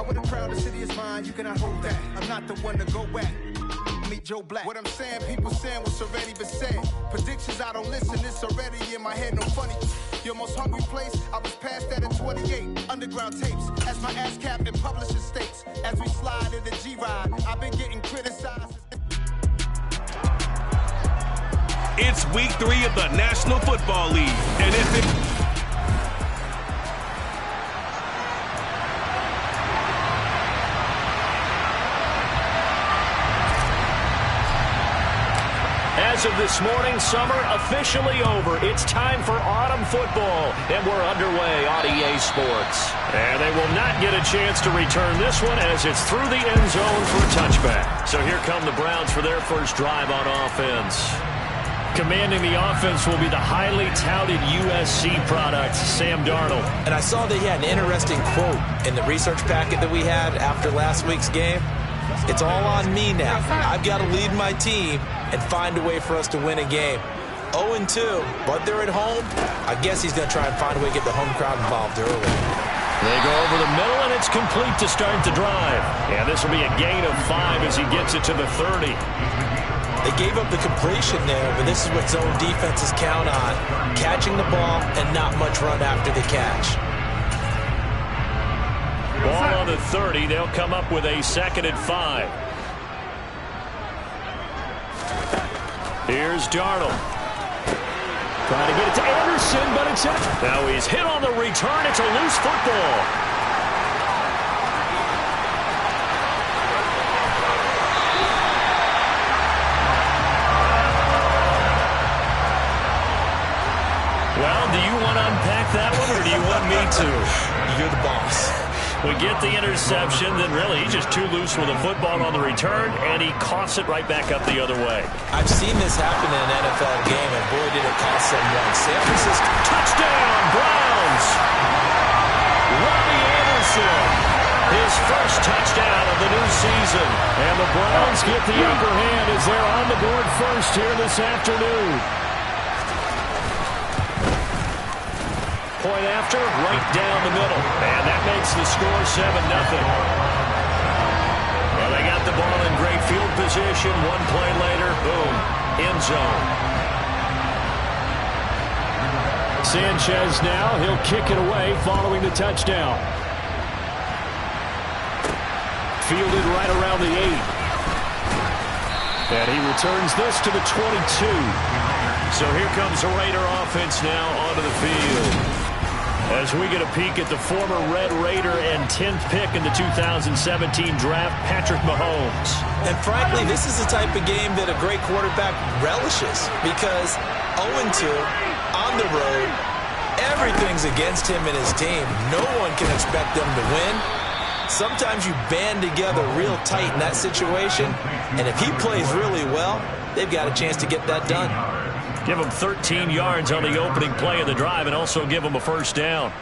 with a crown, the city is mine, you cannot hold that. I'm not the one to go at. Meet Joe Black. What I'm saying, people saying what's already been said. Predictions, I don't listen, it's already in my head, no funny. Your most hungry place, I was past that at 28. Underground tapes, as my ass capped in publishing states. As we slide in the G-Ride, I've been getting criticized. It's week 3 of the National Football League, and if it... As of this morning, summer officially over. It's time for autumn football, and we're underway on EA Sports. And they will not get a chance to return this one as it's through the end zone for a touchback. So here come the Browns for their first drive on offense. Commanding the offense will be the highly touted USC product, Sam Darnold. And I saw that he had an interesting quote in the research packet that we had after last week's game. It's all on me now. I've got to lead my team and find a way for us to win a game. 0-2, but they're at home. I guess he's going to try and find a way to get the home crowd involved early. They go over the middle, and it's complete to start the drive. Yeah, this will be a gain of 5 as he gets it to the 30. They gave up the completion there, but this is what zone defenses count on. Catching the ball and not much run after the catch. Ball on the 30. They'll come up with a 2nd and 5. Here's Darnold. Trying to get it to Anderson, but it's in. Now he's hit on the return. It's a loose football. Well, do you want to unpack that one, or do you want me to? You're the boss. We get the interception, then really he's just too loose with the football on the return, and he coughs it right back up the other way. I've seen this happen in an NFL game, and boy, did it cost someone. San Francisco. Touchdown, Browns! Robbie Anderson, his first touchdown of the new season. And the Browns get the upper hand as they're on the board first here this afternoon. Point after, right down the middle. And that makes the score 7-0. Well, they got the ball in great field position. One play later, boom, end zone. Sanchez now, he'll kick it away following the touchdown. Fielded right around the 8. And he returns this to the 22. So here comes the Raider offense now onto the field. As we get a peek at the former Red Raider and 10th pick in the 2017 draft, Patrick Mahomes. And frankly, this is the type of game that a great quarterback relishes because 0-2 on the road, everything's against him and his team. No one can expect them to win. Sometimes you band together real tight in that situation, and if he plays really well, they've got a chance to get that done. Give him 13 yards on the opening play of the drive and also give him a first down.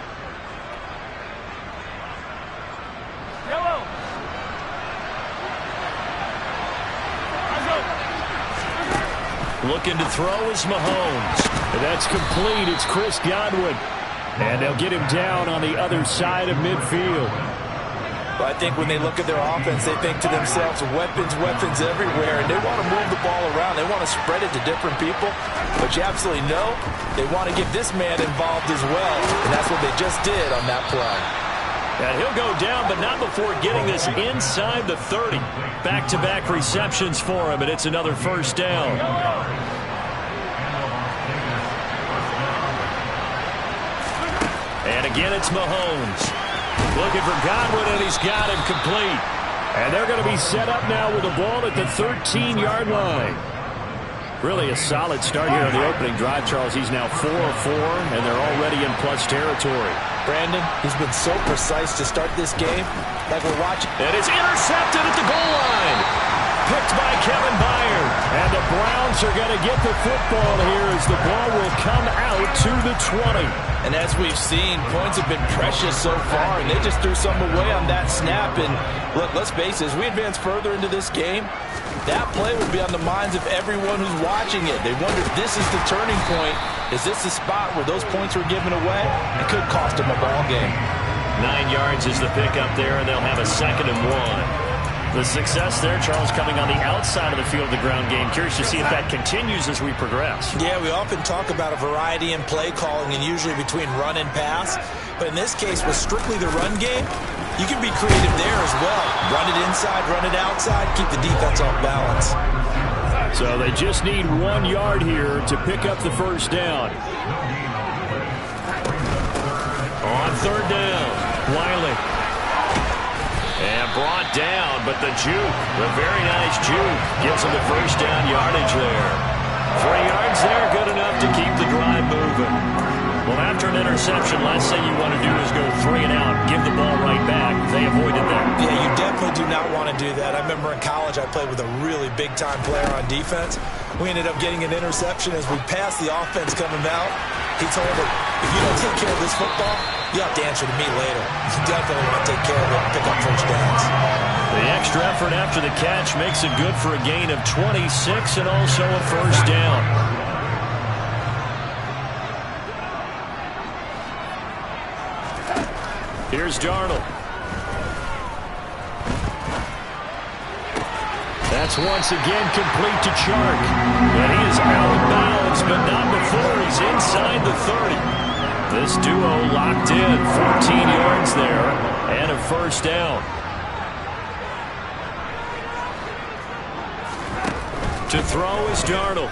Looking to throw is Mahomes. And that's complete. It's Chris Godwin. And they'll get him down on the other side of midfield. But I think when they look at their offense, they think to themselves, weapons, weapons everywhere, and they want to move the ball around. They want to spread it to different people. But you absolutely know they want to get this man involved as well, and that's what they just did on that play. And he'll go down, but not before getting this inside the 30. Back-to-back receptions for him, and it's another first down. And again, it's Mahomes. Looking for Godwin, and he's got him complete. And they're going to be set up now with the ball at the 13-yard line. Really a solid start here on the opening drive, Charles. He's now 4 of 4, and they're already in plus territory. Brandon, he's been so precise to start this game, like we're watching. And it's intercepted at the goal line. Picked by Kevin Byard. And the Browns are going to get the football here as the ball will come out to the 20. And as we've seen, points have been precious so far, and they just threw some away on that snap. And look, let's face it, as we advance further into this game, that play will be on the minds of everyone who's watching it. They wonder if this is the turning point. Is this the spot where those points were given away? It could cost them a ball game. 9 yards is the pickup there, and they'll have a 2nd and 1. The success there, Charles, coming on the outside of the field of the ground game. Curious to see if that continues as we progress. Yeah, we often talk about a variety in play calling and usually between run and pass. But in this case, with strictly the run game, you can be creative there as well. Run it inside, run it outside, keep the defense off balance. So they just need 1 yard here to pick up the first down. On 3rd down, Wiley. And brought down, but the juke, the very nice juke, gives him the first down yardage there. 3 yards there, good enough to keep the drive moving. Well, after an interception, last thing you want to do is go 3 and out, give the ball right back. They avoided that. Yeah, you definitely do not want to do that. I remember in college I played with a really big-time player on defense. We ended up getting an interception as we passed the offense coming out. He told him, if you don't take care of this football, you have to answer to me later. You definitely want to take care of it and pick up first downs. The extra effort after the catch makes it good for a gain of 26 and also a first down. Here's Darnold. That's once again complete to Chark. And he is out of bounds, but not before he's inside the 30. This duo locked in, 14 yards there, and a first down. To throw is Darnold.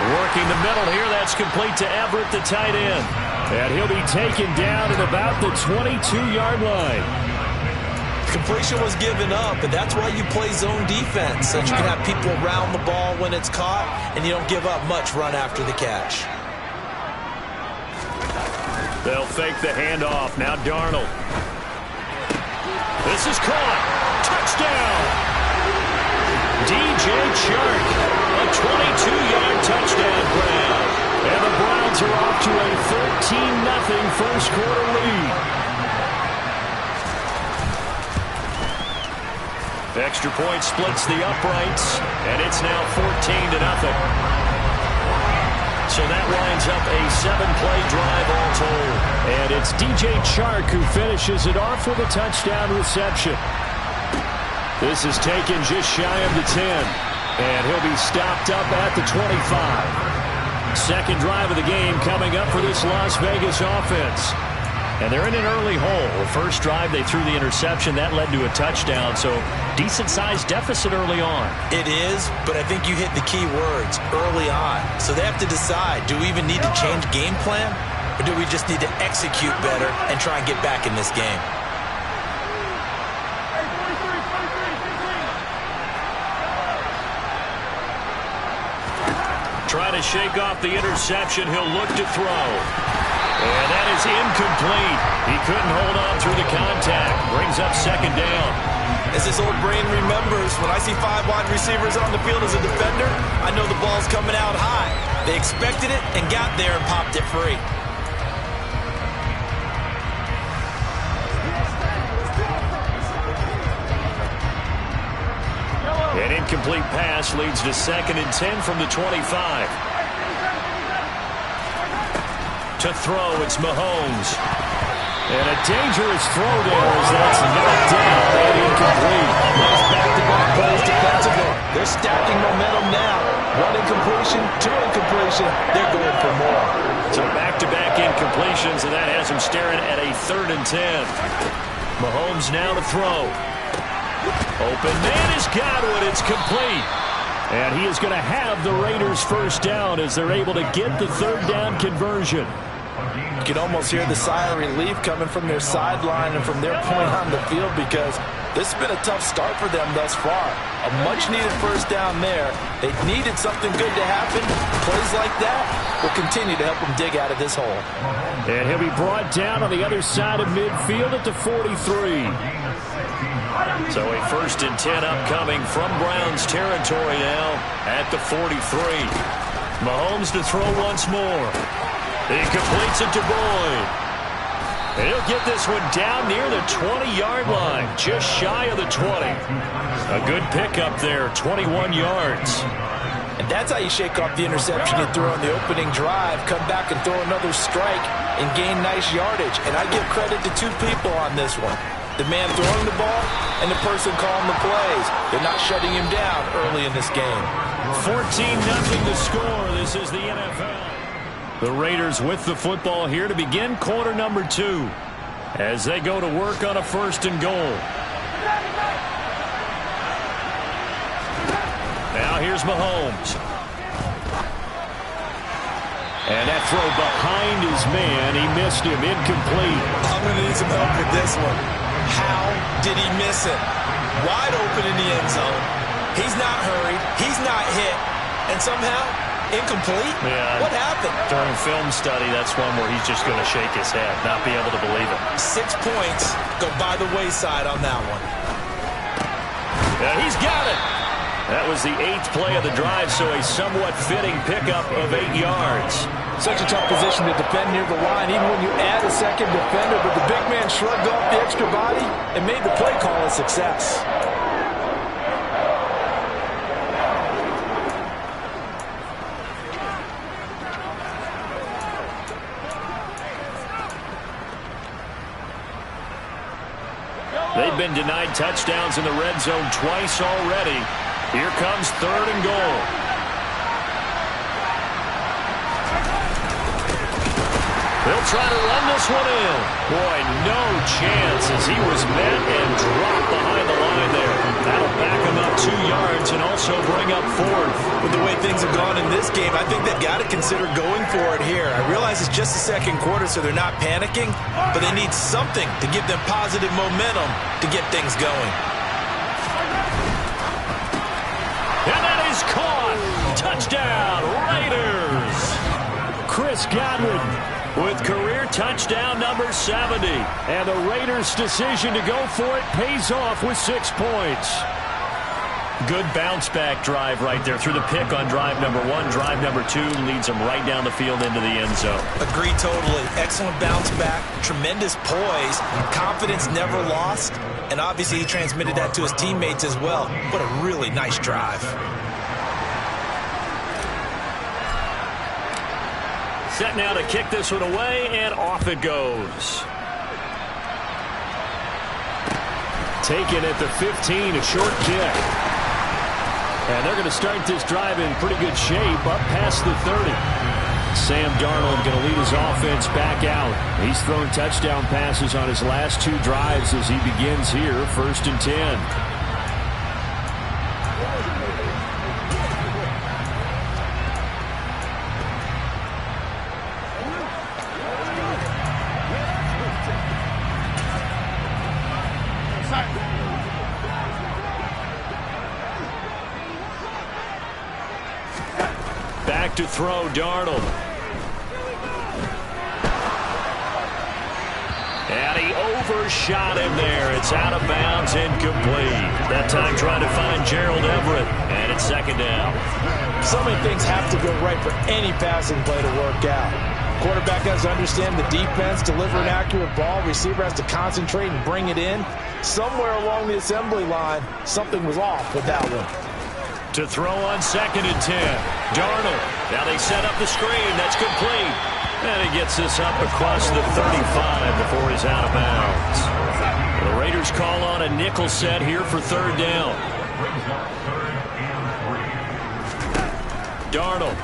Working the middle here, that's complete to Everett, the tight end. And he'll be taken down at about the 22-yard line. Completion was given up, but that's why you play zone defense, so that you can have people around the ball when it's caught, and you don't give up much run after the catch. They'll fake the handoff. Now Darnold. This is caught. Touchdown. DJ Chark. A 22-yard touchdown grab. And the Browns are off to a 13-0 first quarter lead. Extra point splits the uprights, and it's now 14-0. So that winds up a 7-play drive all told. And it's DJ Chark who finishes it off with a touchdown reception. This is taken just shy of the 10. And he'll be stopped up at the 25. Second drive of the game coming up for this Las Vegas offense. And they're in an early hole. The first drive, they threw the interception. That led to a touchdown. So decent-sized deficit early on. It is, but I think you hit the key words, early on. So they have to decide, do we even need to change game plan? Or do we just need to execute better and try and get back in this game? Trying to shake off the interception. He'll look to throw. And that is incomplete. He couldn't hold on through the contact. Brings up second down. As this old brain remembers, when I see 5 wide receivers on the field as a defender, I know the ball's coming out high. They expected it and got there and popped it free. An incomplete pass leads to 2nd and 10 from the 25. To throw, it's Mahomes. And a dangerous throw there as that's knocked down and incomplete. Nice back-to-back plays defensively. They're stacking momentum now. 1 incompletion, 2 incompletion. They're going for more. So back-to-back incompletions, and that has him staring at a 3rd and 10. Mahomes now to throw. Open man has got it. It's complete. And he is going to have the Raiders first down as they're able to get the 3rd down conversion. You can almost hear the sigh of relief coming from their sideline and from their point on the field because this has been a tough start for them thus far. A much-needed first down there. They needed something good to happen. Plays like that will continue to help them dig out of this hole. And he'll be brought down on the other side of midfield at the 43. So a 1st and 10 upcoming from Browns territory now at the 43. Mahomes to throw once more. He completes it to Boyd. And he'll get this one down near the 20-yard line, just shy of the 20. A good pickup there, 21 yards. And that's how you shake off the interception you threw on the opening drive, come back and throw another strike and gain nice yardage. And I give credit to two people on this one. The man throwing the ball and the person calling the plays. They're not shutting him down early in this game. 14-0 the score. This is the NFL. The Raiders with the football here to begin quarter number 2 as they go to work on a 1st and goal. Now here's Mahomes. And that throw behind his man. He missed him. Incomplete. I'm going to need some help with this one. How did he miss it? Wide open in the end zone. He's not hurried. He's not hit. And somehow, incomplete? Yeah. What happened? During film study, that's one where he's just going to shake his head, not be able to believe it. 6 points go by the wayside on that one. Yeah, he's got it. That was the 8th play of the drive, so a somewhat fitting pickup of 8 yards. Such a tough position to defend near the line, even when you add a second defender, but the big man shrugged off the extra body and made the play call a success. They've been denied touchdowns in the red zone twice already. Here comes 3rd and goal. They'll try to run this one in. Boy, no chance as he was met and dropped behind the line there. That'll back him up 2 yards and also bring up 4th. With the way things have gone in this game, I think they've got to consider going for it here. I realize it's just the 2nd quarter, so they're not panicking, but they need something to give them positive momentum to get things going. And that is caught. Touchdown, Raiders. Chris Godwin with career touchdown number 70. And the Raiders' decision to go for it pays off with 6 points. Good bounce-back drive right there through the pick on drive number 1. Drive number 2 leads them right down the field into the end zone. Agree totally. Excellent bounce-back, tremendous poise, confidence never lost, and obviously he transmitted that to his teammates as well. What a really nice drive. Set now to kick this one away, and off it goes. Taken at the 15, a short kick. And they're going to start this drive in pretty good shape, up past the 30. Sam Darnold going to lead his offense back out. He's thrown touchdown passes on his last 2 drives as he begins here, 1st and 10. Back to throw, Darnold. And he overshot him there. It's out of bounds, incomplete. That time trying to find Gerald Everett. And it's 2nd down. So many things have to go right for any passing play to work out. Quarterback has to understand the defense, deliver an accurate ball. Receiver has to concentrate and bring it in. Somewhere along the assembly line, something was off with that one. To throw on 2nd and 10. Darnold. Now they set up the screen. That's complete. And he gets this up across the 35 before he's out of bounds. The Raiders call on a nickel set here for 3rd down. Darnold.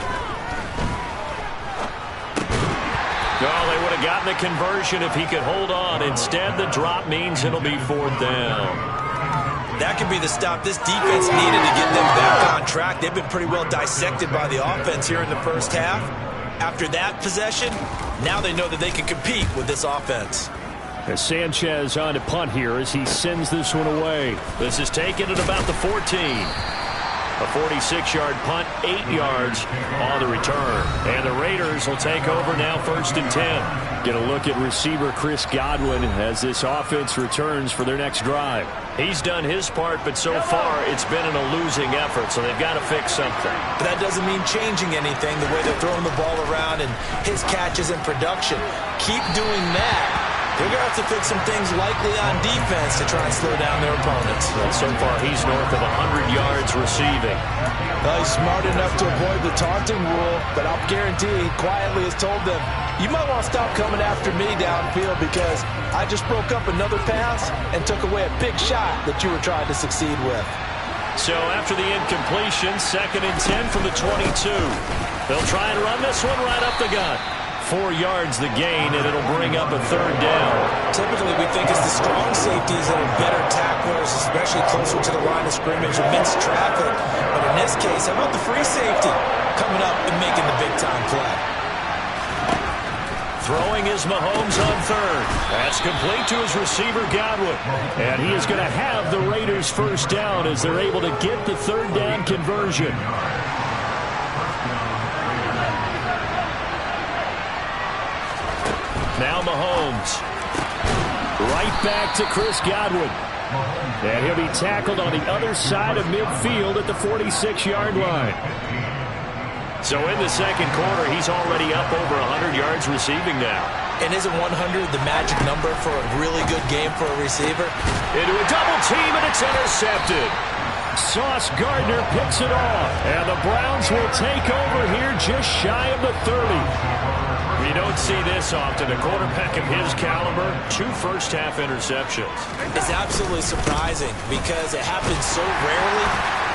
Oh, they would have gotten the conversion if he could hold on. Instead, the drop means it'll be 4th down. That could be the stop this defense needed to get them back on track. They've been pretty well dissected by the offense here in the first half. After that possession, now they know that they can compete with this offense. As Sanchez on to punt here as he sends this one away. This is taken at about the 14. A 46-yard punt, 8 yards on the return. And the Raiders will take over now 1st and 10. Get a look at receiver Chris Godwin as this offense returns for their next drive. He's done his part, but so far it's been in a losing effort, so they've got to fix something. But that doesn't mean changing anything, the way they're throwing the ball around and his catches and production. Keep doing that, They're going to have to fix some things likely on defense to try and slow down their opponents. And so far, he's north of 100 yards receiving. Well, he's smart enough to avoid the taunting rule, but I'll guarantee he quietly has told them, you might want to stop coming after me downfield because I just broke up another pass and took away a big shot that you were trying to succeed with. So after the incompletion, 2nd and 10 from the 22. They'll try and run this one right up the gut. 4 yards the gain, and it'll bring up a 3rd down. Typically, we think it's the strong safeties that are better tacklers, especially closer to the line of scrimmage amidst traffic. But in this case, how about the free safety coming up and making the big-time play? Throwing is Mahomes on 3rd. That's complete to his receiver, Godwin. And he is going to have the Raiders' 1st down as they're able to get the 3rd down conversion. Now Mahomes. Right back to Chris Godwin. And he'll be tackled on the other side of midfield at the 46-yard line. So in the 2nd quarter, he's already up over 100 yards receiving now. And isn't 100 the magic number for a really good game for a receiver? Into a double team, and it's intercepted. Sauce Gardner picks it off. And the Browns will take over here just shy of the 30. We don't see this often. A quarterback of his caliber, 2 first-half interceptions. It's absolutely surprising because it happens so rarely.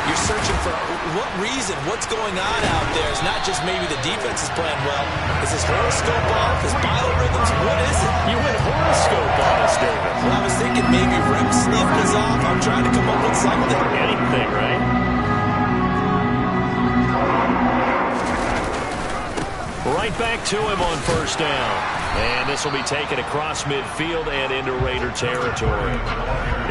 You're searching for what reason, what's going on out there. It's not just maybe the defense is playing well. Is his horoscope off? His biorhythms? What is it? You went horoscope on us, David. Well, I was thinking maybe REM sleep was off. I'm trying to come up with something. Anything, right? Right back to him on 1st down. And this will be taken across midfield and into Raider territory.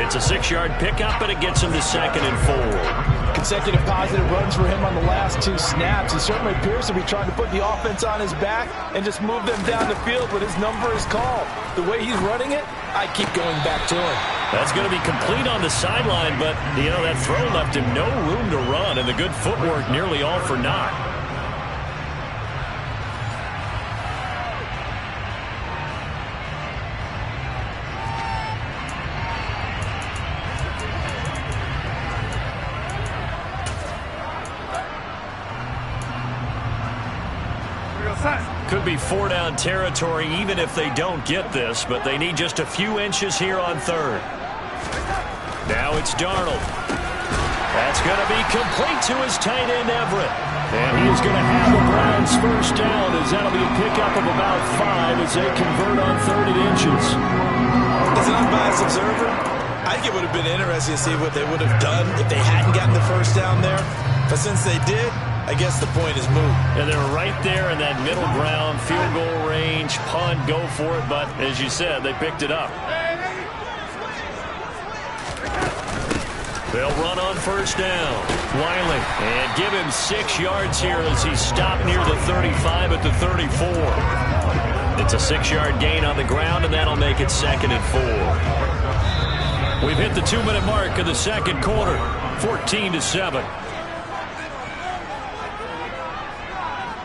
It's a 6-yard pickup, and it gets him to 2nd and 4. Consecutive positive runs for him on the last 2 snaps. He certainly appears to be trying to put the offense on his back and just move them down the field when his number is called. The way he's running it, I keep going back to him. That's going to be complete on the sideline, but, you know, that throw left him no room to run, and the good footwork nearly all for naught. Could be 4-down territory even if they don't get this, but they need just a few inches here on 3rd. Now it's Darnold. That's going to be complete to his tight end, Everett. And he is going to have the Browns' 1st down, as that'll be a pickup of about 5 as they convert on 3rd and inches. As an unbiased observer, I think it would have been interesting to see what they would have done if they hadn't gotten the 1st down there. But since they did, I guess the point is moot. And they're right there in that middle ground, field goal range, punt, go for it. But as you said, they picked it up. They'll run on 1st down. Wiley, and give him 6 yards here as he's stopped near the 35 at the 34. It's a 6-yard gain on the ground, and that'll make it 2nd and 4. We've hit the 2-minute mark of the 2nd quarter, 14-7.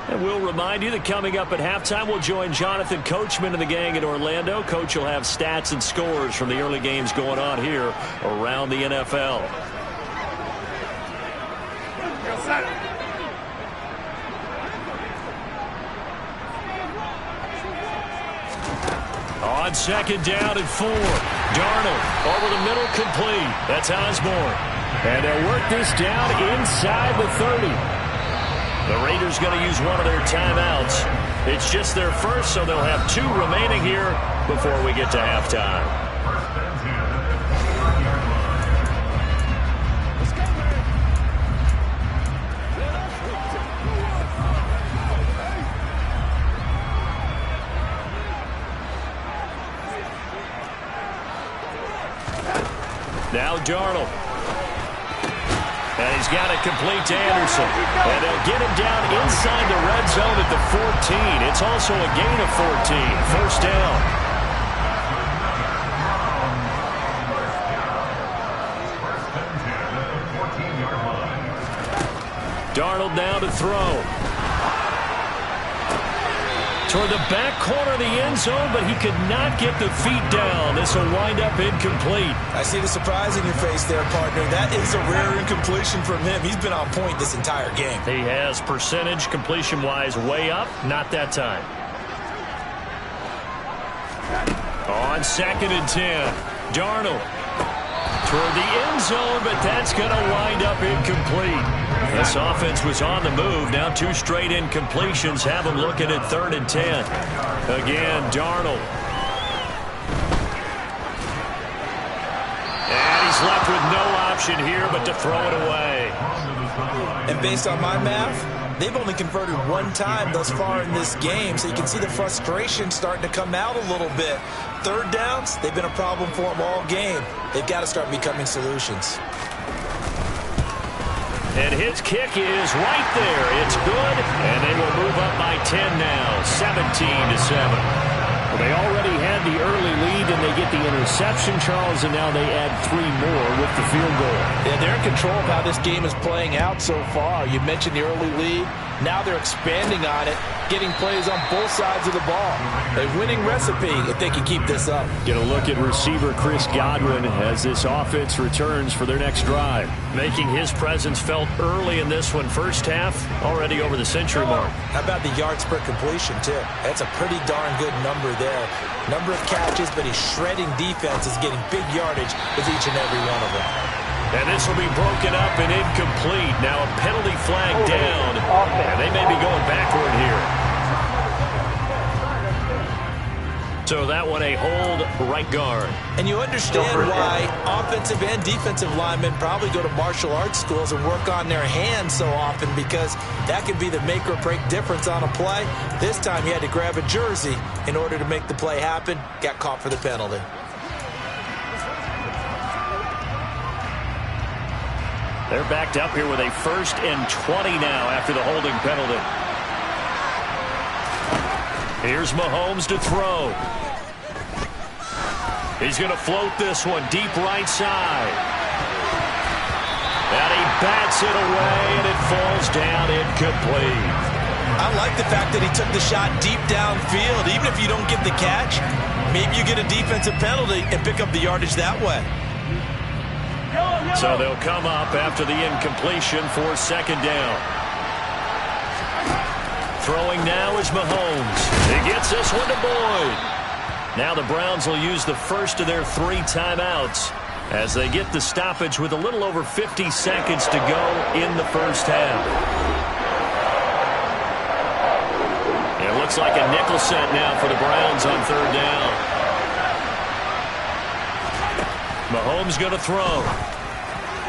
And we'll remind you that coming up at halftime, we'll join Jonathan Coachman and the gang in Orlando. Coach will have stats and scores from the early games going on here around the NFL. On 2nd down and 4. Darnold over the middle, complete. That's Osborne. And they'll work this down inside the 30. The Raiders going to use one of their timeouts. It's just their first, so they'll have 2 remaining here before we get to halftime. Now Darnold. And he's got it complete to Anderson. And they'll get him down inside the red zone at the 14. It's also a gain of 14. 1st down. Darnold now to throw. Toward the back corner of the end zone, but he could not get the feet down. This will wind up incomplete. I see the surprise in your face there, partner. That is a rare incompletion from him. He's been on point this entire game. He has percentage completion-wise way up. Not that time. On 2nd and 10, Darnold toward the end zone, but that's going to wind up incomplete. This offense was on the move. Now 2 straight incompletions have them looking at 3rd and 10. Again, Darnold. And he's left with no option here but to throw it away. And based on my math, they've only converted 1 time thus far in this game, so you can see the frustration starting to come out a little bit. 3rd downs, they've been a problem for them all game. They've got to start becoming solutions. And his kick is right there. It's good, and they will move up by 10 now, 17-7. Well, they already had the early lead, and they get the interception, Charles, and now they add 3 more with the field goal. Yeah, they're in control of how this game is playing out so far. You mentioned the early lead. Now they're expanding on it, getting plays on both sides of the ball. A winning recipe if they can keep this up. Get a look at receiver Chris Godwin as this offense returns for their next drive. Making his presence felt early in this one. First half, already over the century mark. How about the yards per completion, too? That's a pretty darn good number there. Number of catches, but he's shredding defenses, getting big yardage with each and every one of them. And this will be broken up and incomplete. Now a penalty flag down, and they may be going backward here. So that one a hold right guard. And you understand why offensive and defensive linemen probably go to martial arts schools and work on their hands so often, because that could be the make or break difference on a play. This time he had to grab a jersey in order to make the play happen. Got caught for the penalty. They're backed up here with a 1st and 20 now after the holding penalty. Here's Mahomes to throw. He's going to float this one deep right side. And he bats it away, and it falls down incomplete. I like the fact that he took the shot deep downfield. Even if you don't get the catch, maybe you get a defensive penalty and pick up the yardage that way. So they'll come up after the incompletion for 2nd down. Throwing now is Mahomes. He gets this one to Boyd. Now the Browns will use the first of their 3 timeouts as they get the stoppage with a little over 50 seconds to go in the first half. It looks like a nickel set now for the Browns on 3rd down. Mahomes going to throw.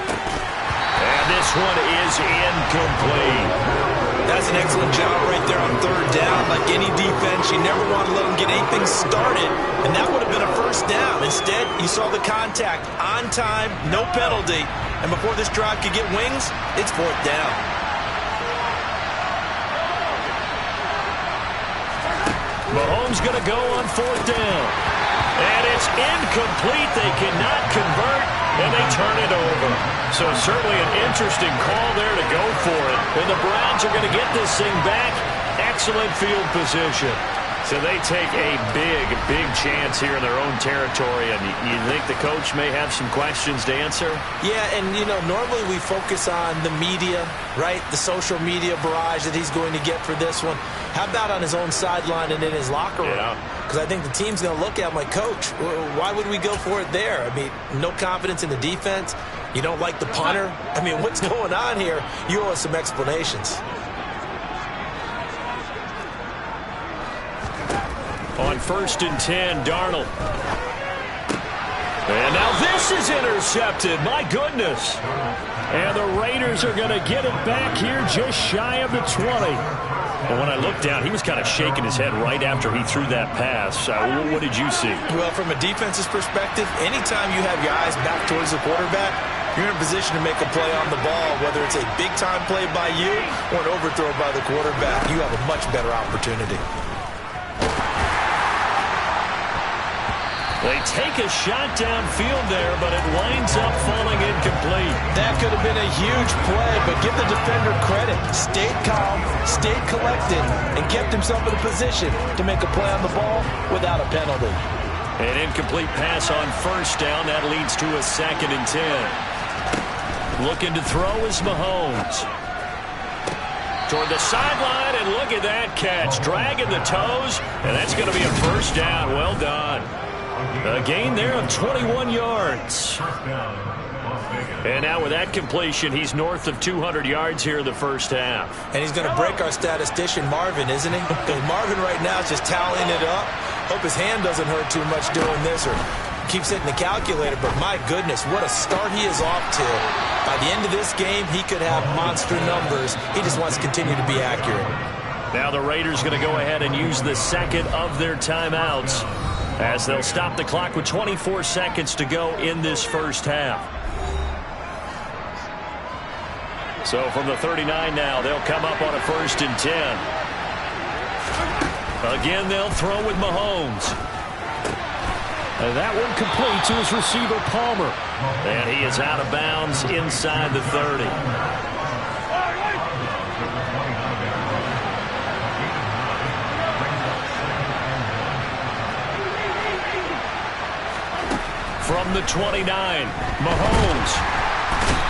And this one is incomplete. That's an excellent job right there on 3rd down. Like any defense, you never want to let them get anything started, and that would have been a 1st down. Instead, you saw the contact on time, no penalty, and before this drive could get wings, it's 4th down. Mahomes going to go on 4th down. And it's incomplete. They cannot convert, and they turn it over. So certainly an interesting call there to go for it. And the Browns are going to get this thing back. Excellent field position. So they take a big chance here in their own territory. And you think the coach may have some questions to answer? Yeah, and, you know, normally we focus on the media, right? The social media barrage that he's going to get for this one. How about on his own sideline and in his locker room? Because I think the team's going to look at him like, Coach, why would we go for it there? I mean, no confidence in the defense. You don't like the punter. I mean, what's going on here? You owe us some explanations. On 1st and 10, Darnold. And now this is intercepted. My goodness. And the Raiders are going to get it back here just shy of the 20. And when I looked down, he was kind of shaking his head right after he threw that pass. What did you see? Well, from a defense's perspective, anytime you have your eyes back towards the quarterback, you're in a position to make a play on the ball, whether it's a big-time play by you or an overthrow by the quarterback. You have a much better opportunity. They take a shot downfield there, but it winds up falling incomplete. That could have been a huge play, but give the defender credit. Stayed calm, stayed collected, and kept himself in a position to make a play on the ball without a penalty. An incomplete pass on first down. That leads to a 2nd and 10. Looking to throw is Mahomes. Toward the sideline, and look at that catch. Dragging the toes, and that's going to be a first down. Well done. A gain there of 21 yards. And now with that completion, he's north of 200 yards here in the first half. And he's going to break our statistician Marvin, isn't he? Because Marvin right now is just tallying it up. Hope his hand doesn't hurt too much doing this or keeps hitting the calculator. But my goodness, what a start he is off to. By the end of this game, he could have monster numbers. He just wants to continue to be accurate. Now the Raiders going to go ahead and use the second of their timeouts, as they'll stop the clock with 24 seconds to go in this first half. So from the 39 now, they'll come up on a 1st and 10. Again, they'll throw with Mahomes. And that one complete to his receiver, Palmer. And he is out of bounds inside the 30. From the 29, Mahomes.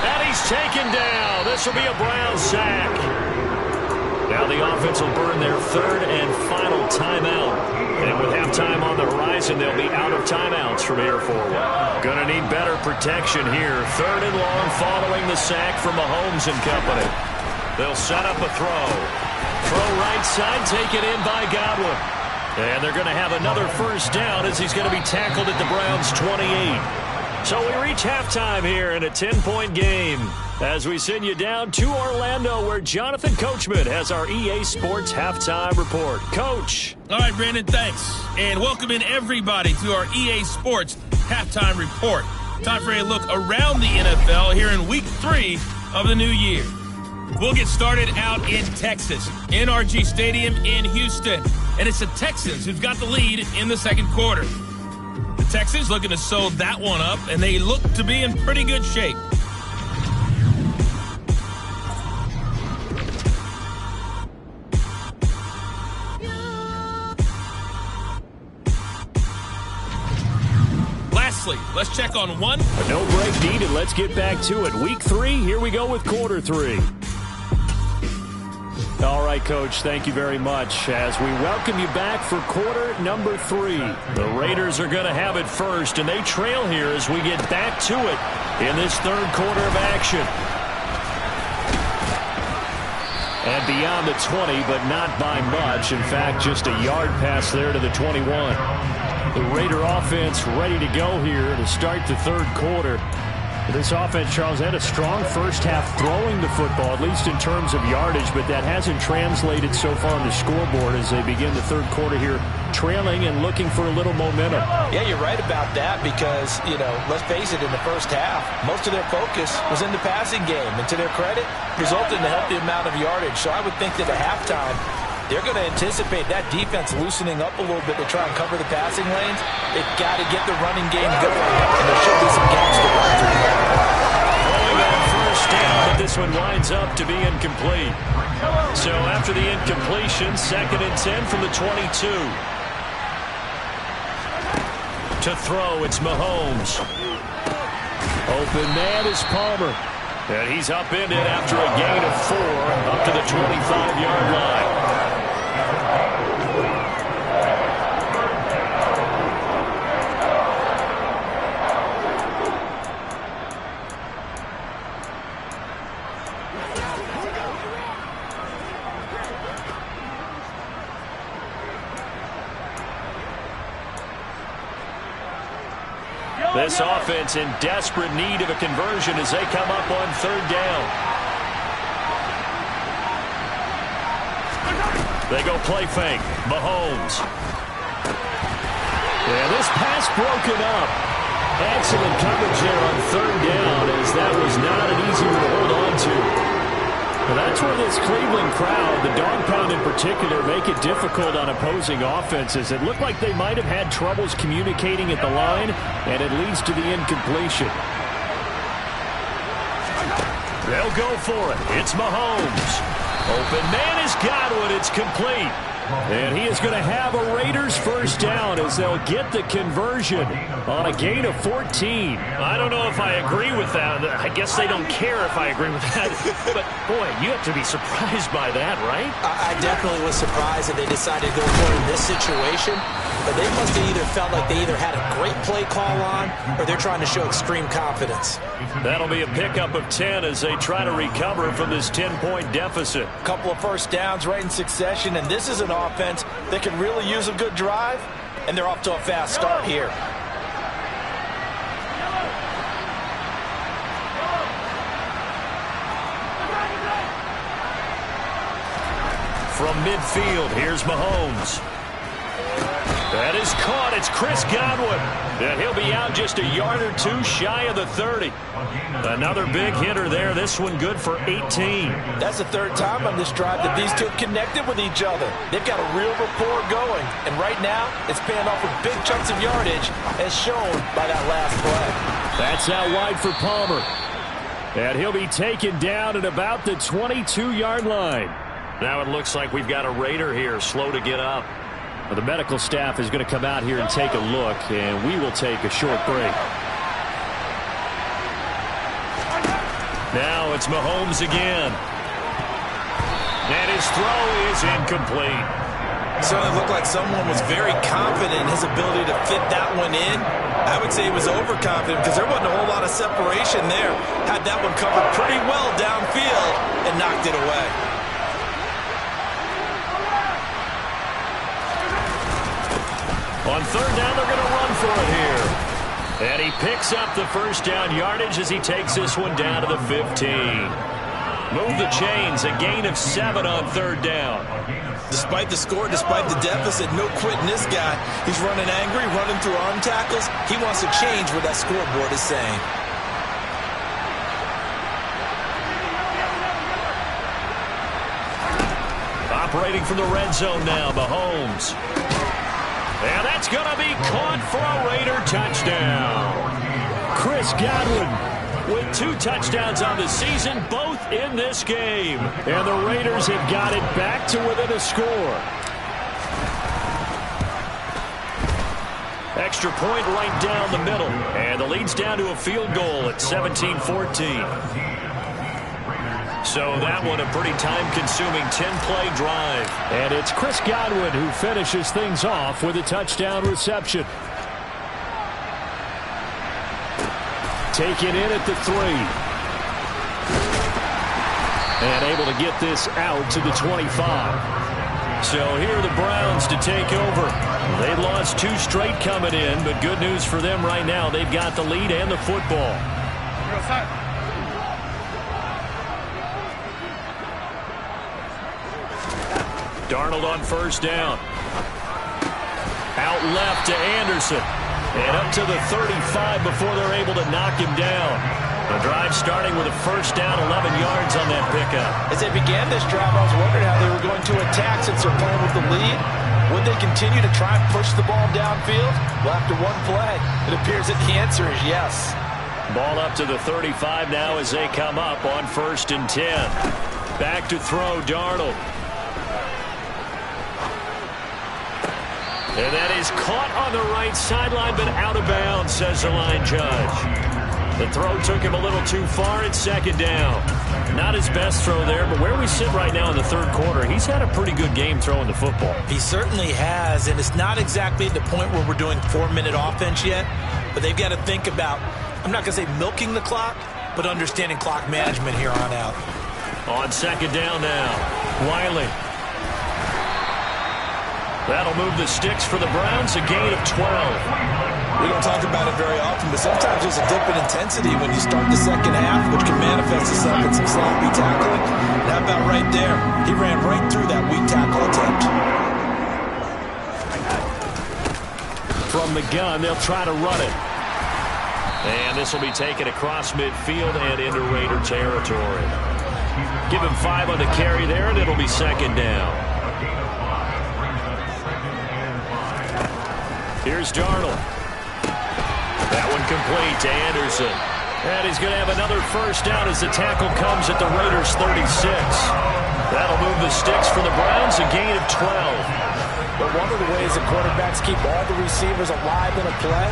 And he's taken down. This will be a Brown sack. Now the offense will burn their 3rd and final timeout. And with halftime on the horizon, they'll be out of timeouts from here forward. Going to need better protection here. 3rd and long following the sack from Mahomes and company. They'll set up a throw. Throw right side, taken in by Godwin. And they're going to have another first down as he's going to be tackled at the Browns' 28. So we reach halftime here in a 10-point game as we send you down to Orlando, where Jonathan Coachman has our EA Sports Halftime Report. Coach. All right, Brandon, thanks. And welcome in everybody to our EA Sports Halftime Report. Time for a look around the NFL here in Week 3 of the new year. We'll get started out in Texas, NRG Stadium in Houston. And it's the Texans who've got the lead in the second quarter. The Texans looking to sew that one up, and they look to be in pretty good shape. Lastly, let's check on one. No break needed. Let's get back to it. Week 3, here we go with quarter 3. All right, Coach, thank you very much as we welcome you back for quarter number 3. The Raiders are going to have it first, and they trail here as we get back to it in this third quarter of action. And beyond the 20, but not by much. In fact, just a yard pass there to the 21. The Raider offense ready to go here to start the third quarter. This offense, Charles, had a strong first half throwing the football, at least in terms of yardage, but that hasn't translated so far on the scoreboard as they begin the third quarter here, trailing and looking for a little momentum. Yeah, you're right about that because, let's face it, in the first half, most of their focus was in the passing game. And to their credit, resulted in a healthy amount of yardage. So I would think that at halftime, they're going to anticipate that defense loosening up a little bit to try and cover the passing lanes. They've got to get the running game going, and there should be some gaps to run through. Throwing on first down, but this one winds up to be incomplete. So after the incompletion, 2nd and 10 from the 22. To throw, it's Mahomes. Open man is Palmer. And he's upended after a gain of 4 up to the 25-yard line. This offense in desperate need of a conversion as they come up on third down. They go play fake. Mahomes. Yeah, this pass broken up. Excellent coverage there on third down as that was not an easy one to hold on to. Well, that's where this Cleveland crowd, the dog pound in particular, make it difficult on opposing offenses. It looked like they might have had troubles communicating at the line, and it leads to the incompletion. They'll go for it. It's Mahomes. Open man is Godwin. It's complete. And he is going to have a Raiders first down as they'll get the conversion on a gain of 14. I don't know if I agree with that. I guess they don't care if I agree with that. But, boy, you have to be surprised by that, right? I definitely was surprised that they decided to go for it in this situation. But they must have either felt like they either had a great play call on or they're trying to show extreme confidence. That'll be a pickup of 10 as they try to recover from this 10-point deficit. A couple of first downs right in succession, and this is an offense that can really use a good drive, and they're off to a fast start here. From midfield, here's Mahomes. That is caught. It's Chris Godwin. And he'll be out just a yard or two shy of the 30. Another big hitter there. This one good for 18. That's the third time on this drive that these two have connected with each other. They've got a real rapport going. And right now, it's paying off with big chunks of yardage, as shown by that last play. That's out wide for Palmer. And he'll be taken down at about the 22-yard line. Now it looks like we've got a Raider here, slow to get up. Well, the medical staff is going to come out here and take a look, and we will take a short break. Now it's Mahomes again. And his throw is incomplete. Certainly looked like someone was very confident in his ability to fit that one in. I would say he was overconfident because there wasn't a whole lot of separation there. Had that one covered pretty well downfield and knocked it away. On third down, they're going to run for it here. And he picks up the first down yardage as he takes this one down to the 15. Move the chains, a gain of 7 on third down. Despite the score, despite the deficit, no quitting this guy. He's running angry, running through arm tackles. He wants to change what that scoreboard is saying. Operating from the red zone now, Mahomes. And that's going to be caught for a Raider touchdown. Chris Godwin with 2 touchdowns on the season, both in this game. And the Raiders have got it back to within a score. Extra point right down the middle. And the lead's down to a field goal at 17-14. So that one a pretty time-consuming 10-play drive. And it's Chris Godwin who finishes things off with a touchdown reception. Taken in at the 3. And able to get this out to the 25. So here are the Browns to take over. They've lost 2 straight coming in, but good news for them right now. They've got the lead and the football. Darnold on first down. Out left to Anderson. And up to the 35 before they're able to knock him down. The drive starting with a first down, 11 yards on that pickup. As they began this drive, I was wondering how they were going to attack since they're playing with the lead. Would they continue to try and push the ball downfield? Well, after one play, it appears that the answer is yes. Ball up to the 35 now as they come up on 1st and 10. Back to throw, Darnold. And that is caught on the right sideline, but out of bounds, says the line judge. The throw took him a little too far at 2nd down. Not his best throw there, but where we sit right now in the 3rd quarter, he's had a pretty good game throwing the football. He certainly has, and it's not exactly at the point where we're doing 4-minute offense yet, but they've got to think about, I'm not going to say milking the clock, but understanding clock management here on out. On 2nd down now, Wiley. That'll move the sticks for the Browns, a gain of 12. We don't talk about it very often, but sometimes there's a dip in intensity when you start the second half, which can manifest itself in some sloppy tackling. And how about right there? He ran right through that weak tackle attempt. From the gun, they'll try to run it. And this will be taken across midfield and into Raider territory. Give him 5 on the carry there, and it'll be second down. Here's Darnold. That one complete to Anderson. And he's going to have another first down as the tackle comes at the Raiders' 36. That'll move the sticks for the Browns, a gain of 12. But one of the ways the quarterbacks keep all the receivers alive in a play,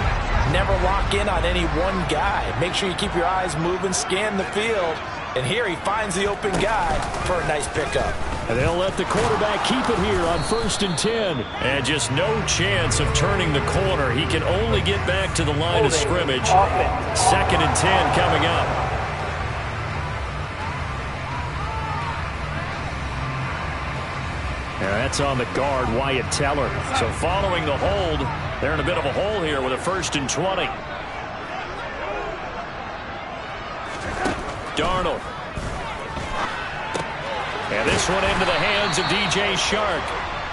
never lock in on any one guy. Make sure you keep your eyes moving, scan the field. And here he finds the open guy for a nice pickup. And they'll let the quarterback keep it here on 1st and 10. And just no chance of turning the corner. He can only get back to the line of scrimmage. 2nd and 10 coming up. And that's on the guard, Wyatt Teller. So following the hold, they're in a bit of a hole here with a 1st and 20. Darnold. And this one into the hands of DJ Shark.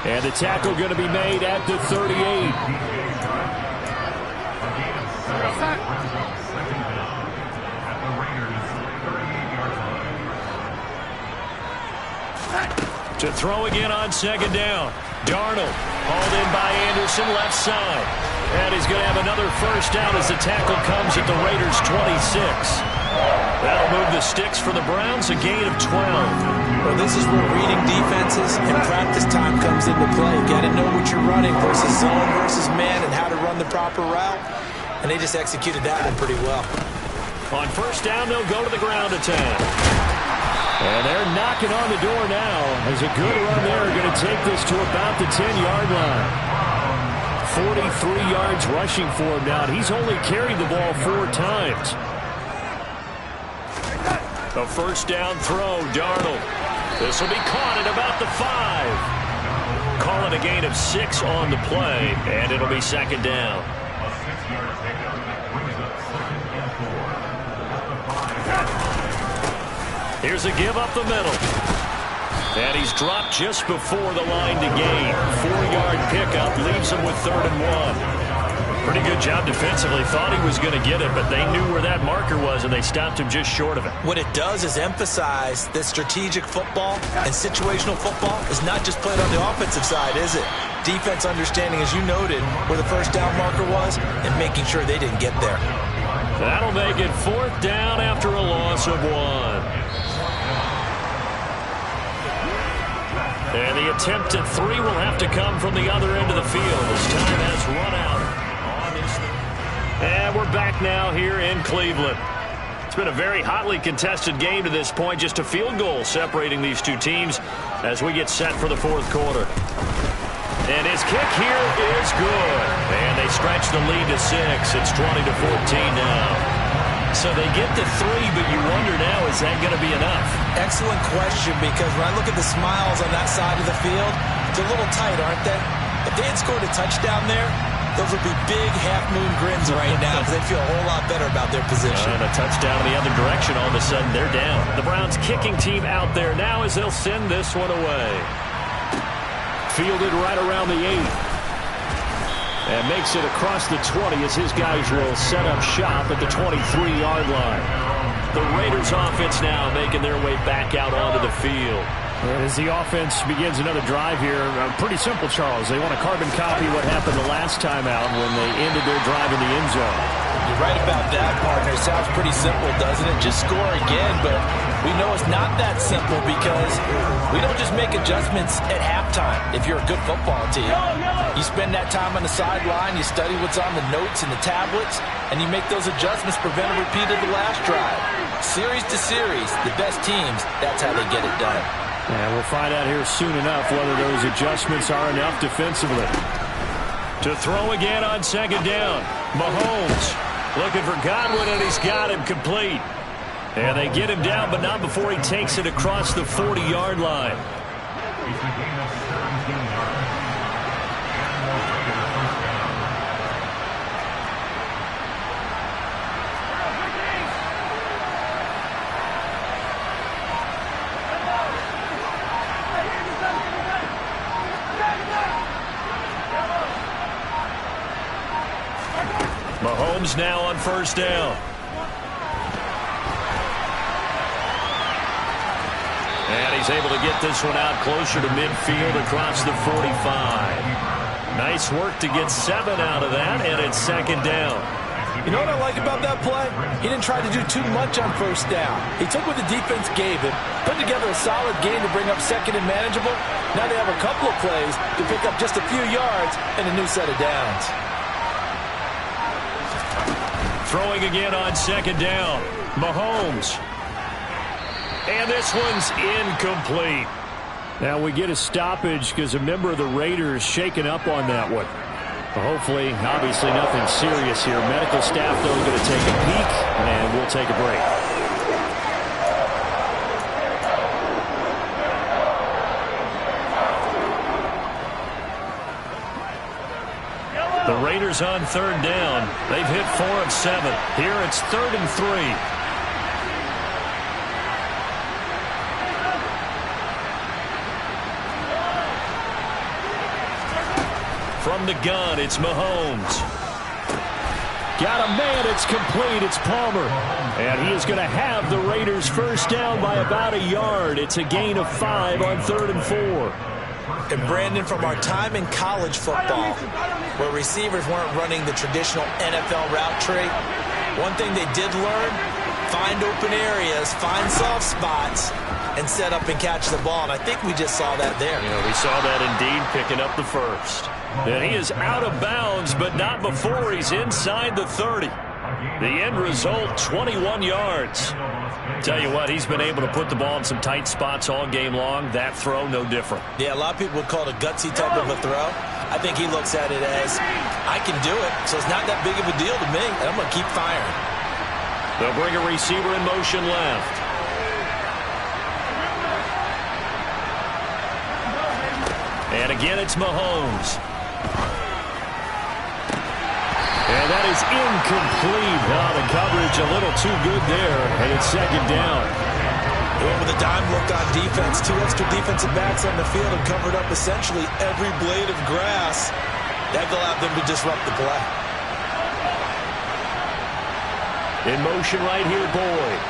And the tackle going to be made at the 38. To throw again on 2nd down. Darnold hauled in by Anderson, left side. And he's going to have another first down as the tackle comes at the Raiders' 26. That'll move the sticks for the Browns, a gain of 12. Well, this is where reading defenses and practice time comes into play. Got to know what you're running versus zone versus man and how to run the proper route. And they just executed that one pretty well. On 1st down, they'll go to the ground attack. And they're knocking on the door now as a good run there going to take this to about the 10-yard line. 43 yards rushing for him now. He's only carried the ball 4 times. A 1st down throw, Darnold. This will be caught at about the 5. Call it a gain of 6 on the play, and it'll be 2nd down. Here's a give up the middle. And he's dropped just before the line to gain. 4-yard pickup leaves him with 3rd and 1. Pretty good job defensively. Thought he was going to get it, but they knew where that marker was, and they stopped him just short of it. What it does is emphasize that strategic football and situational football is not just played on the offensive side, is it? Defense understanding, as you noted, where the 1st down marker was and making sure they didn't get there. That'll make it 4th down after a loss of 1. And the attempt at 3 will have to come from the other end of the field as time has run out. And we're back now here in Cleveland. It's been a very hotly contested game to this point. Just a field goal separating these two teams as we get set for the 4th quarter. And his kick here is good. And they stretch the lead to 6. It's 20-14 now. So they get to 3, but you wonder now, is that going to be enough? Excellent question, because when I look at the smiles on that side of the field, it's a little tight, aren't they? If they had scored a touchdown there, those would be big half-moon grins right now because they feel a whole lot better about their position. And a touchdown in the other direction, all of a sudden they're down. The Browns kicking team out there now as they'll send this one away. Fielded right around the 8. And makes it across the 20 as his guys will set up shop at the 23-yard line. The Raiders offense now making their way back out onto the field. As the offense begins another drive here, pretty simple, Charles. They want to carbon copy what happened the last time out when they ended their drive in the end zone. You're right about that, partner. It sounds pretty simple, doesn't it? Just score again, but we know it's not that simple because we don't just make adjustments at halftime if you're a good football team. You spend that time on the sideline, you study what's on the notes and the tablets, and you make those adjustments, prevent a repeat of the last drive. Series to series, the best teams, that's how they get it done. And we'll find out here soon enough whether those adjustments are enough defensively. To throw again on 2nd down, Mahomes looking for Godwin, and he's got him complete. And they get him down, but not before he takes it across the 40-yard line. Mahomes now on 1st down. And he's able to get this one out closer to midfield across the 45. Nice work to get 7 out of that, and it's second down. You know what I like about that play? He didn't try to do too much on first down. He took what the defense gave him, put together a solid game to bring up second and manageable. Now they have a couple of plays to pick up just a few yards and a new set of downs. Throwing again on second down. Mahomes. And this one's incomplete. Now we get a stoppage because a member of the Raiders shaken up on that one. Hopefully, obviously nothing serious here. Medical staff, though, going to take a peek, and we'll take a break. The Raiders on third down. They've hit 4 of 7. Here it's 3rd and 3. From the gun, it's Mahomes. Got a man, it's complete, it's Palmer. And he is going to have the Raiders first down by about a yard. It's a gain of 5 on 3rd and 4. And Brandon, from our time in college football, where receivers weren't running the traditional NFL route tree, one thing they did learn, find open areas, find soft spots, and set up and catch the ball. And I think we just saw that there. You know, we saw that indeed, picking up the first. And he is out of bounds, but not before he's inside the 30. The end result, 21 yards. Tell you what, he's been able to put the ball in some tight spots all game long. That throw, no different. Yeah, a lot of people would call it a gutsy type of a throw. I think he looks at it as, I can do it, so it's not that big of a deal to me, and I'm going to keep firing. They'll bring a receiver in motion left. And again, it's Mahomes. And that is incomplete. Oh, the coverage a little too good there, and it's second down. With a dime look on defense, 2 extra defensive backs on the field and covered up essentially every blade of grass. That allowed them to disrupt the play. In motion right here, Boyd.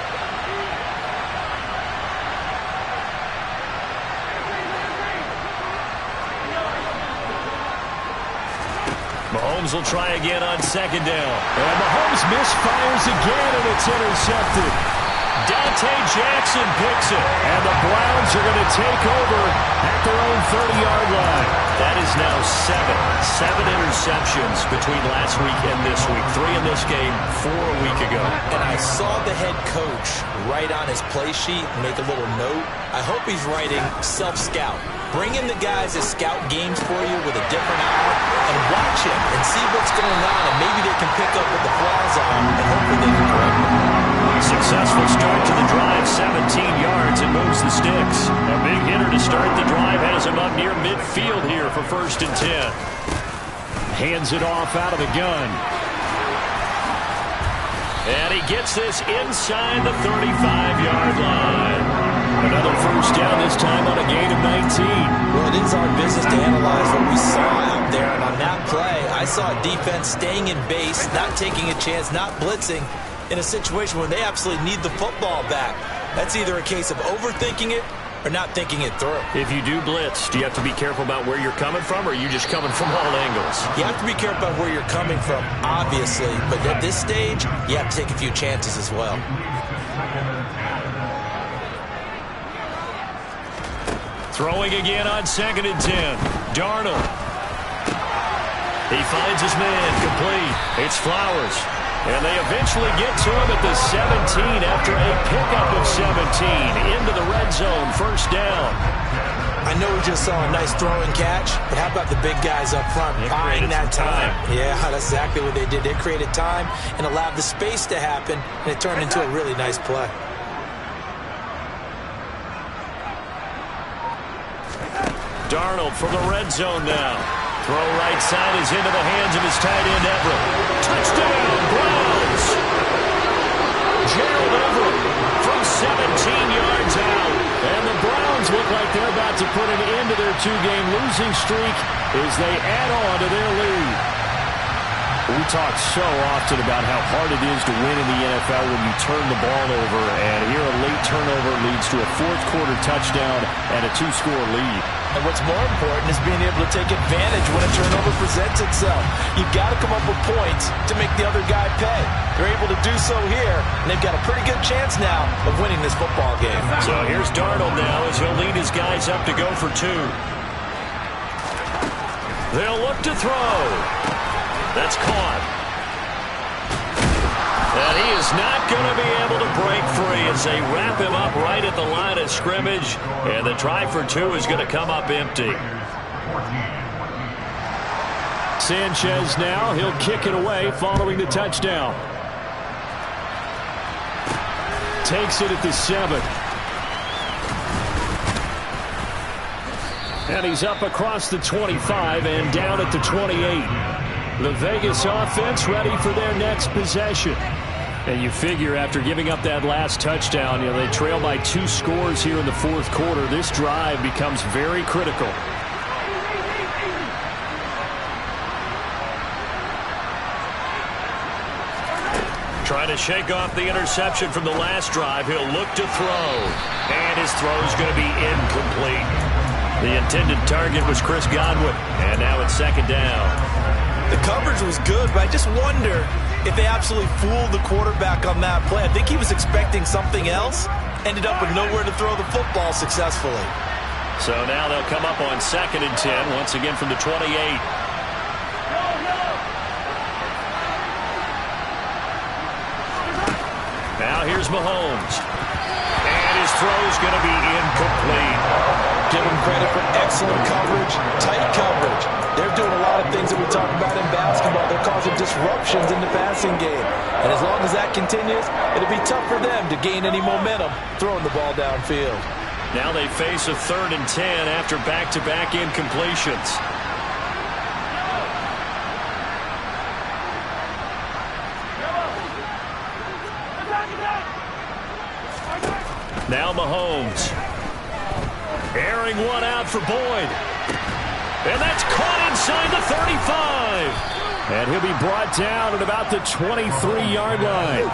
Mahomes will try again on second down. And Mahomes misfires again, and it's intercepted. Dante Jackson picks it, and the Browns are going to take over at their own 30-yard line. That is now 7 interceptions between last week and this week. 3 in this game, 4 a week ago. And I saw the head coach write on his play sheet, make a little note. I hope he's writing self-scout. Bring in the guys that scout games for you with a different eye and watch it and see what's going on, and maybe they can pick up what the flaws are, and hopefully they can correct them. Successful start to the drive, 17 yards, and moves the sticks. A big hitter to start the drive has him up near midfield here for 1st and 10. Hands it off out of the gun. And he gets this inside the 35-yard line. Another first down, this time on a gain of 19. Well, it is our business to analyze what we saw out there. And on that play, I saw a defense staying in base, not taking a chance, not blitzing in a situation where they absolutely need the football back. That's either a case of overthinking it or not thinking it through. If you do blitz, do you have to be careful about where you're coming from, or are you just coming from all angles? You have to be careful about where you're coming from, obviously. But at this stage, you have to take a few chances as well. Throwing again on 2nd and 10. Darnold. He finds his man, complete. It's Flowers. And they eventually get to him at the 17 after a pickup of 17. Into the red zone, first down. I know we just saw a nice throw and catch, but how about the big guys up front buying that time? Yeah, that's exactly what they did. They created time and allowed the space to happen, and it turned into a really nice play. Darnold from the red zone now. Throw right side is into the hands of his tight end, Everett. Touchdown, Browns! Gerald Everett from 17 yards out. And the Browns look like they're about to put an end to their 2-game losing streak as they add on to their lead. We talk so often about how hard it is to win in the NFL when you turn the ball over, and here a late turnover leads to a fourth-quarter touchdown and a two-score lead. And what's more important is being able to take advantage when a turnover presents itself. You've got to come up with points to make the other guy pay. They're able to do so here, and they've got a pretty good chance now of winning this football game. So here's Darnold now as he'll lead his guys up to go for two. They'll look to throw. That's caught. And he is not going to be able to break free as they wrap him up right at the line of scrimmage. And the try for two is going to come up empty. Sanchez now, he'll kick it away following the touchdown. Takes it at the 7. And he's up across the 25 and down at the 28. The Vegas offense ready for their next possession. And you figure after giving up that last touchdown, they trail by 2 scores here in the fourth quarter. This drive becomes very critical. Trying to shake off the interception from the last drive. He'll look to throw. And his throw's going to be incomplete. The intended target was Chris Godwin. And now it's second down. The coverage was good, but I just wonder if they absolutely fooled the quarterback on that play. I think he was expecting something else. Ended up with nowhere to throw the football successfully. So now they'll come up on 2nd and 10, once again from the 28. Now here's Mahomes. And his throw's going to be incomplete. Give him credit for excellent coverage, tight coverage. They're doing a lot of things that we talk about in basketball. They're causing disruptions in the passing game. And as long as that continues, it'll be tough for them to gain any momentum throwing the ball downfield. Now they face a 3rd and 10 after back-to-back incompletions. Now Mahomes. Airing one out for Boyd. And that's caught inside the 35. And he'll be brought down at about the 23-yard line.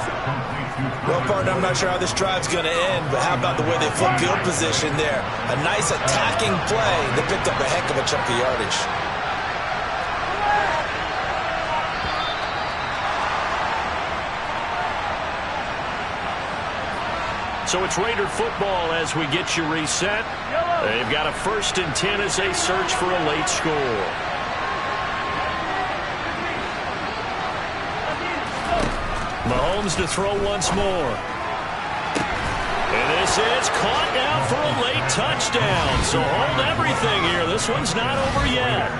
Well, partner, I'm not sure how this drive's going to end, but how about the way they flip field position there? A nice attacking play. They picked up a heck of a chunk of yardage. So it's Raider football as we get you reset. They've got a 1st and 10 as they search for a late score. Mahomes to throw once more. And this is caught now for a late touchdown. So hold everything here. This one's not over yet.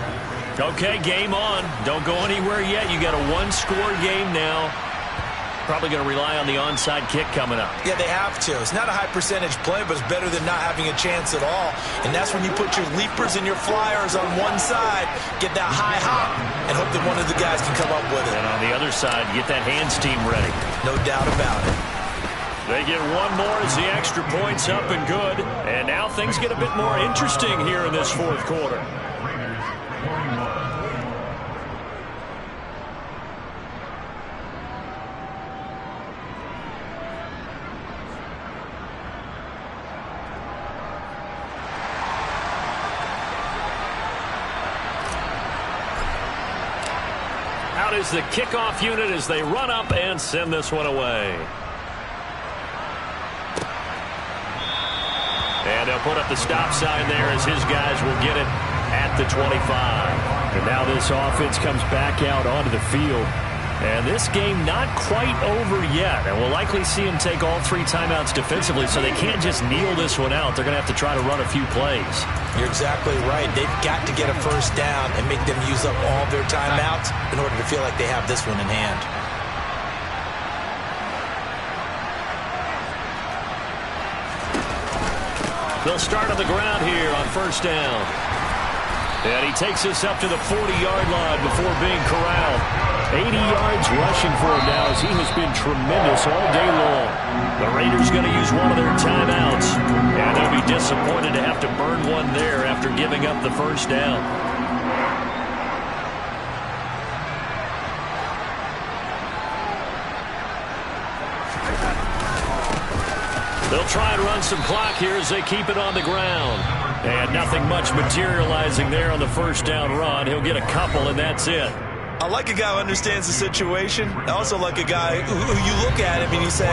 Okay, game on. Don't go anywhere yet. You got a 1-score game now. Probably going to rely on the onside kick coming up. Yeah, they have to. It's not a high percentage play, but it's better than not having a chance at all. And that's when you put your leapers and your flyers on one side, get that high hop, and hope that one of the guys can come up with it. And on the other side, get that hands team ready. No doubt about it. They get one more as the extra point's up and good. And now things get a bit more interesting here in this fourth quarter. Out is the kickoff unit as they run up and send this one away. And they'll put up the stop sign there as his guys will get it at the 25. And now this offense comes back out onto the field. And this game not quite over yet. And we'll likely see him take all 3 timeouts defensively, so they can't just kneel this one out. They're going to have to try to run a few plays. You're exactly right. They've got to get a first down and make them use up all their timeouts in order to feel like they have this one in hand. They'll start on the ground here on first down. And he takes us up to the 40-yard line before being corralled. 80 yards rushing for him now as he has been tremendous all day long. The Raiders going to use one of their timeouts. And they'll be disappointed to have to burn one there after giving up the first down. They'll try and run some clock here as they keep it on the ground. And nothing much materializing there on the first down run. He'll get a couple, and that's it. I like a guy who understands the situation. I also like a guy who you look at him and you say,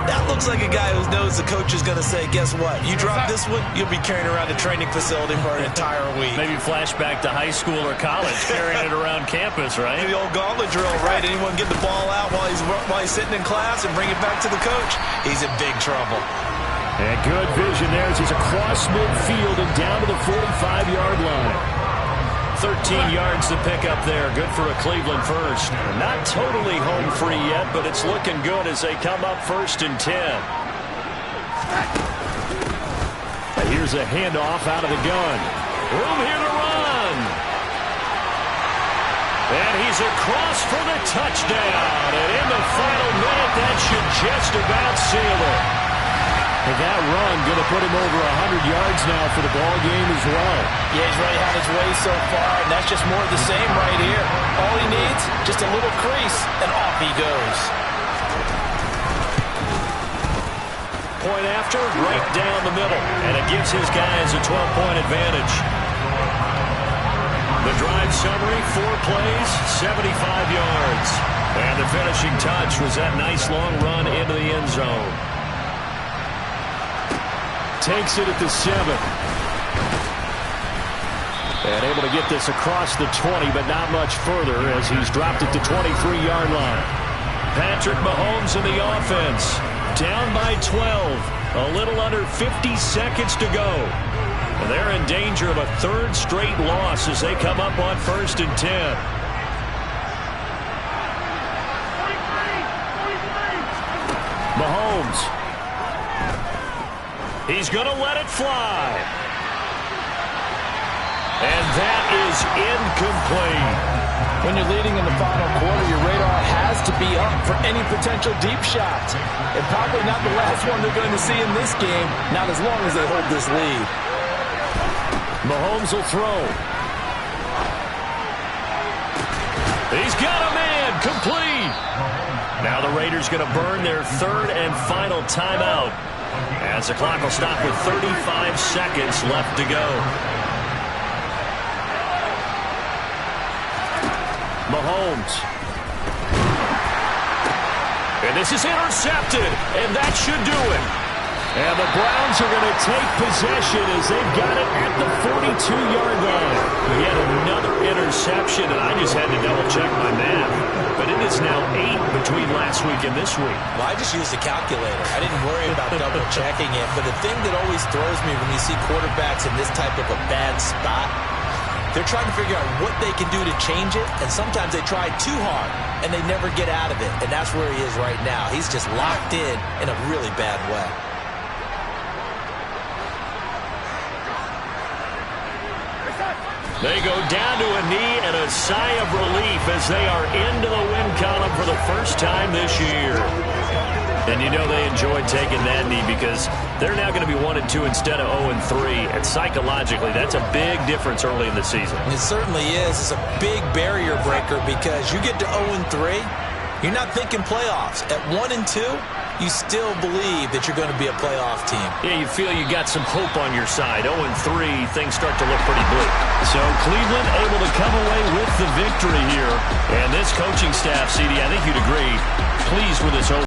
that looks like a guy who knows the coach is going to say, guess what? You drop this one, you'll be carrying around a training facility for an entire week. Maybe flashback to high school or college, carrying it around campus, right? The old gauntlet drill, right? Anyone get the ball out while he's sitting in class and bring it back to the coach? He's in big trouble. And good vision there as he's across midfield and down to the 45-yard line. 13 yards to pick up there. Good for a Cleveland first. Not totally home free yet, but it's looking good as they come up 1st and 10. Here's a handoff out of the gun. Room here to run. And he's across for the touchdown. And in the final minute, that should just about seal it. And that run going to put him over 100 yards now for the ball game as well. Yeah, he's really had his way so far, and that's just more of the same right here. All he needs, just a little crease, and off he goes. Point after, right down the middle, and it gives his guys a 12-point advantage. The drive summary, 4 plays, 75 yards. And the finishing touch was that nice long run into the end zone. Takes it at the 7. And able to get this across the 20, but not much further as he's dropped it to 23-yard line. Patrick Mahomes in the offense. Down by 12. A little under 50 seconds to go. And they're in danger of a 3rd straight loss as they come up on 1st and 10. Mahomes. He's going to let it fly. And that is incomplete. When you're leading in the final quarter, your radar has to be up for any potential deep shot. And probably not the last one they're going to see in this game, not as long as they hold this lead. Mahomes will throw. He's got a man, complete. Now the Raiders going to burn their 3rd and final timeout, as the clock will stop with 35 seconds left to go. Mahomes. And this is intercepted, and that should do it. And the Browns are going to take possession as they've got it at the 42-yard line. Yet another interception, and I just had to double-check my math. But it is now 8 between last week and this week. Well, I just used a calculator. I didn't worry about double-checking it. But the thing that always throws me when you see quarterbacks in this type of a bad spot, they're trying to figure out what they can do to change it. And sometimes they try too hard, and they never get out of it. And that's where he is right now. He's just locked in a really bad way. They go down to a knee and a sigh of relief as they are into the win column for the first time this year. And you know they enjoyed taking that knee because they're now going to be 1-2 instead of 0-3. And psychologically, that's a big difference early in the season. It certainly is. It's a big barrier breaker because you get to 0-3, you're not thinking playoffs. At 1-2, you still believe that you're going to be a playoff team. Yeah, you feel you got some hope on your side. 0-3, things start to look pretty bleak. So Cleveland able to come away with the victory here. And this coaching staff, CD, I think you'd agree, pleased with this